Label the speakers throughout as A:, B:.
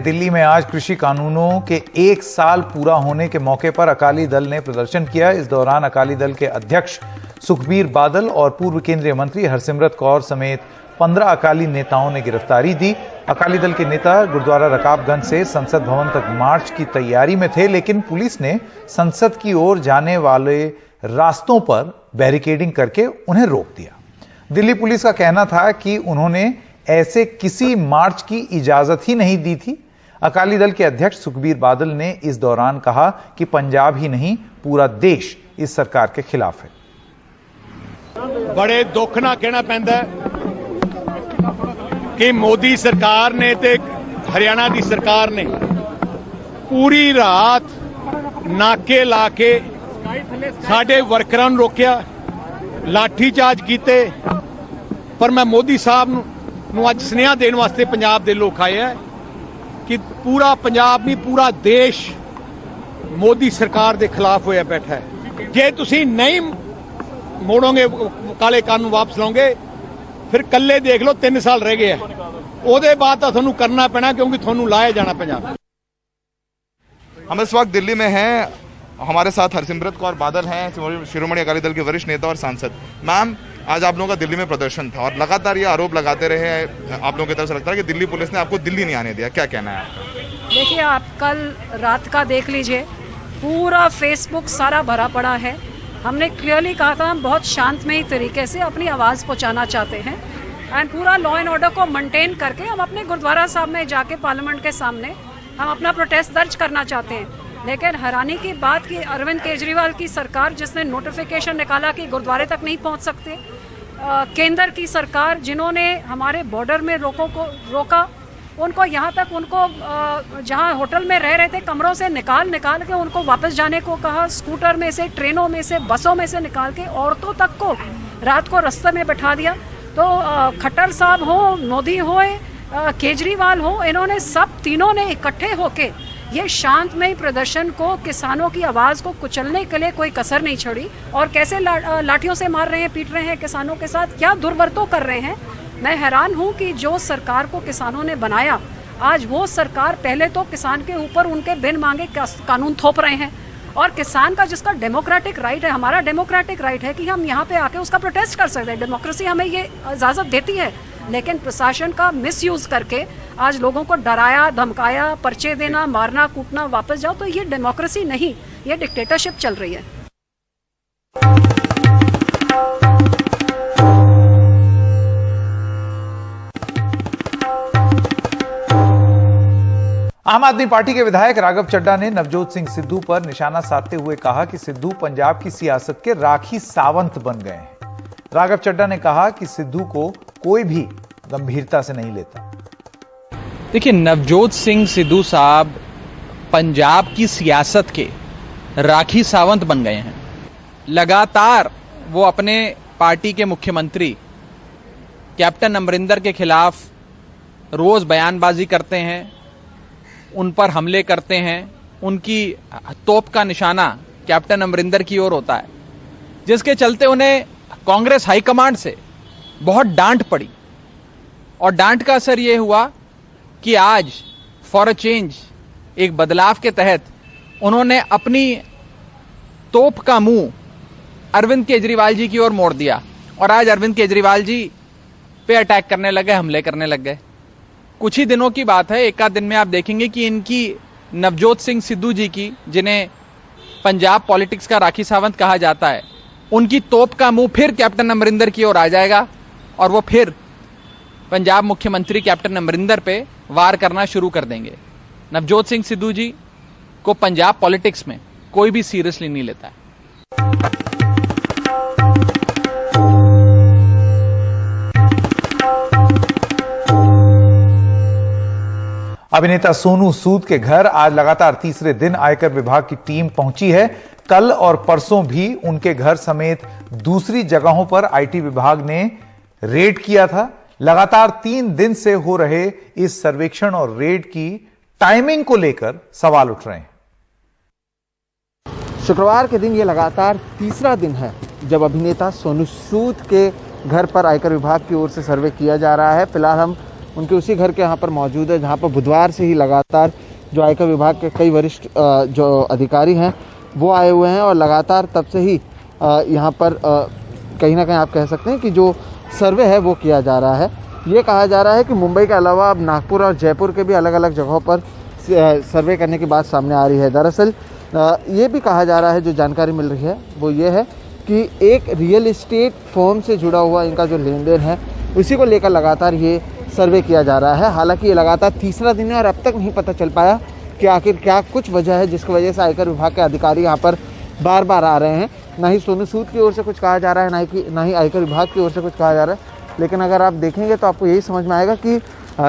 A: दिल्ली में आज कृषि कानूनों के 1 साल पूरा होने के मौके पर अकाली दल ने प्रदर्शन किया। इस दौरान अकाली दल के अध्यक्ष सुखबीर बादल और पूर्व केंद्रीय मंत्री हरसिमरत कौर समेत 15 अकाली नेताओं ने गिरफ्तारी दी। अकाली दल के नेता गुरुद्वारा रकाबगंज से संसद भवन तक मार्च की तैयारी में थे, लेकिन पुलिस ने संसद की ओर जाने वाले रास्तों पर बैरिकेडिंग करके उन्हें रोक दिया। दिल्ली पुलिस का कहना था कि उन्होंने ऐसे किसी मार्च की इजाजत ही नहीं दी थी। अकाली दल के अध्यक्ष सुखबीर बादल ने इस दौरान कहा कि पंजाब ही नहीं पूरा देश इस सरकार के खिलाफ है।
B: बड़े दुख ना कहना पैंदा कि मोदी सरकार ने ते हरियाणा की सरकार ने पूरी रात नाके ला के साडे वर्करां नूं रोकिया, लाठीचार्ज कीते। पर मैं मोदी साहब नूं अज सुनेहा देण वास्ते पंजाब दे लोक आए हैं कि पूरा पंजाब नहीं पूरा देश मोदी सरकार के खिलाफ होया बैठा है। जे तुसी नहीं मोड़ोगे, काले कानून वापस लाओगे, फिर कल्ले देख लो 3 साल रह गए हैं, ओदे बाद तो थानू करना पैना क्योंकि थानू लाया जाना पंजाब।
C: हम इस वक्त दिल्ली में हैं, हमारे साथ हरसिमरत कौर बादल हैं, शिरोमणि अकाली दल के वरिष्ठ नेता और सांसद। मैम, आज आप लोगों का दिल्ली में प्रदर्शन था और लगातार ये आरोप लगाते रहे आप लोगों की तरफ से लगता है कि दिल्ली पुलिस ने आपको दिल्ली नहीं आने दिया, क्या कहना है आपका?
D: देखिए, आप कल रात का देख लीजिए, पूरा फेसबुक सारा भरा पड़ा है। हमने क्लियरली कहा था हम बहुत शांतमयी तरीके से अपनी आवाज़ पहुंचाना चाहते हैं एंड पूरा लॉ एंड ऑर्डर को मेंटेन करके हम अपने गुरुद्वारा साहब में जाके पार्लियामेंट के सामने हम अपना प्रोटेस्ट दर्ज करना चाहते हैं। लेकिन हैरानी की बात कि अरविंद केजरीवाल की सरकार जिसने नोटिफिकेशन निकाला कि गुरुद्वारे तक नहीं पहुंच सकते, केंद्र की सरकार जिन्होंने हमारे बॉर्डर में लोगों को रोका, उनको यहाँ तक उनको जहाँ होटल में रह रहे थे कमरों से निकाल के उनको वापस जाने को कहा, स्कूटर में से, ट्रेनों में से, बसों में से निकाल के औरतों तक को रात को रास्ते में बैठा दिया। तो खट्टर साहब हो, मोदी हो, केजरीवाल हो, इन्होंने सब तीनों ने इकट्ठे होके ये शांतमय प्रदर्शन को, किसानों की आवाज़ को कुचलने के लिए कोई कसर नहीं छोड़ी और कैसे लाठियों से मार रहे हैं, पीट रहे हैं किसानों के साथ, क्या दुर्वर्तों कर रहे हैं। मैं हैरान हूं कि जो सरकार को किसानों ने बनाया, आज वो सरकार पहले तो किसान के ऊपर उनके बिन मांगे कानून थोप रहे हैं और किसान का जिसका डेमोक्रेटिक राइट है, हमारा डेमोक्रेटिक राइट है कि हम यहाँ पे आके उसका प्रोटेस्ट कर सकते हैं, डेमोक्रेसी हमें ये इजाज़त देती है। लेकिन प्रशासन का मिसयूज करके आज लोगों को डराया, धमकाया, पर्चे देना, मारना, कूटना, वापस जाओ, तो ये डेमोक्रेसी नहीं, ये डिक्टेटरशिप चल रही है।
A: आम आदमी पार्टी के विधायक राघव चड्ढा ने नवजोत सिंह सिद्धू पर निशाना साधते हुए कहा कि सिद्धू पंजाब की सियासत के राखी सावंत बन गए हैं। राघव चड्ढा ने कहा कि सिद्धू को कोई भी गंभीरता से नहीं लेता।
E: देखिए, नवजोत सिंह सिद्धू साहब पंजाब की सियासत के राखी सावंत बन गए हैं। लगातार वो अपने पार्टी के मुख्यमंत्री कैप्टन अमरिंदर के खिलाफ रोज बयानबाजी करते हैं, उन पर हमले करते हैं, उनकी तोप का निशाना कैप्टन अमरिंदर की ओर होता है, जिसके चलते उन्हें कांग्रेस हाईकमांड से बहुत डांट पड़ी और डांट का असर यह हुआ कि आज फॉर अ चेंज, एक बदलाव के तहत उन्होंने अपनी तोप का मुंह अरविंद केजरीवाल जी की ओर मोड़ दिया और आज अरविंद केजरीवाल जी पे अटैक करने लगे, हमले करने लग गए। कुछ ही दिनों की बात है, एक आध दिन में आप देखेंगे कि इनकी नवजोत सिंह सिद्धू जी की, जिन्हें पंजाब पॉलिटिक्स का राखी सावंत कहा जाता है, उनकी तोप का मुंह फिर कैप्टन अमरिंदर की ओर आ जाएगा और वो फिर पंजाब मुख्यमंत्री कैप्टन अमरिंदर पे वार करना शुरू कर देंगे। नवजोत सिंह सिद्धू जी को पंजाब पॉलिटिक्स में कोई भी सीरियसली नहीं लेता है।
A: अभिनेता सोनू सूद के घर आज लगातार तीसरे दिन आयकर विभाग की टीम पहुंची है। कल और परसों भी उनके घर समेत दूसरी जगहों पर आईटी विभाग ने रेड किया था। लगातार 3 दिन से हो रहे इस सर्वेक्षण और रेड की टाइमिंग को लेकर सवाल उठ रहे हैं।
F: शुक्रवार के दिन ये लगातार तीसरा दिन है जब अभिनेता सोनू सूद के घर पर आयकर विभाग की ओर से सर्वे किया जा रहा है। फिलहाल हम उनके उसी घर के यहाँ पर मौजूद है, जहाँ पर बुधवार से ही लगातार जो आयकर विभाग के कई वरिष्ठ जो अधिकारी हैं वो आए हुए हैं और लगातार तब से ही यहाँ पर कहीं ना कहीं आप कह सकते हैं कि जो सर्वे है वो किया जा रहा है। ये कहा जा रहा है कि मुंबई के अलावा अब नागपुर और जयपुर के भी अलग अलग जगहों पर सर्वे करने की बात सामने आ रही है। दरअसल ये भी कहा जा रहा है, जो जानकारी मिल रही है वो ये है कि एक रियल एस्टेट फर्म से जुड़ा हुआ इनका जो लेन देन है उसी को लेकर लगातार ये सर्वे किया जा रहा है। हालांकि ये लगातार तीसरा दिन है और अब तक नहीं पता चल पाया कि आखिर क्या कुछ वजह है जिसकी वजह से आयकर विभाग के अधिकारी यहाँ पर बार बार आ रहे हैं। ना ही सोनू सूद की ओर से कुछ कहा जा रहा है, ना ही आयकर विभाग की ओर से कुछ कहा जा रहा है। लेकिन अगर आप देखेंगे तो आपको यही समझ में आएगा कि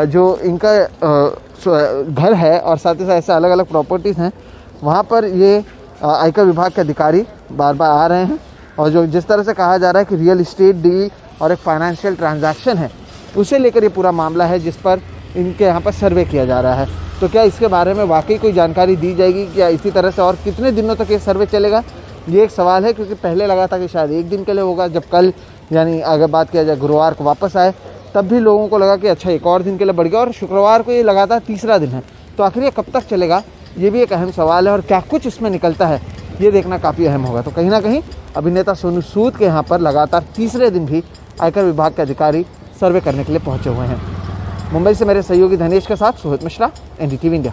F: जो इनका घर है और साथ ही साथ ऐसे अलग अलग प्रॉपर्टीज़ हैं, वहाँ पर ये आयकर विभाग के अधिकारी बार बार आ रहे हैं। और जो जिस तरह से कहा जा रहा है कि रियल इस्टेट डील और एक फाइनेंशियल ट्रांजैक्शन है, उसे लेकर ये पूरा मामला है जिस पर इनके यहाँ पर सर्वे किया जा रहा है। तो क्या इसके बारे में वाकई कोई जानकारी दी जाएगी? क्या इसी तरह से और कितने दिनों तक ये सर्वे चलेगा, ये एक सवाल है। क्योंकि पहले लगा था कि शायद एक दिन के लिए होगा, जब कल यानी अगर बात किया जाए गुरुवार को वापस आए तब भी लोगों को लगा कि अच्छा एक और दिन के लिए बढ़ गया, और शुक्रवार को ये लगातार तीसरा दिन है। तो आखिर ये कब तक चलेगा, ये भी एक अहम सवाल है। और क्या कुछ इसमें निकलता है ये देखना काफ़ी अहम होगा। तो कहीं ना कहीं अभिनेता सोनू सूद के यहाँ पर लगातार तीसरे दिन भी आयकर विभाग के अधिकारी सर्वे करने के लिए पहुंचे हुए हैं। मुंबई से मेरे सहयोगी धनेश के साथ सुहित मिश्रा, NDTV इंडिया।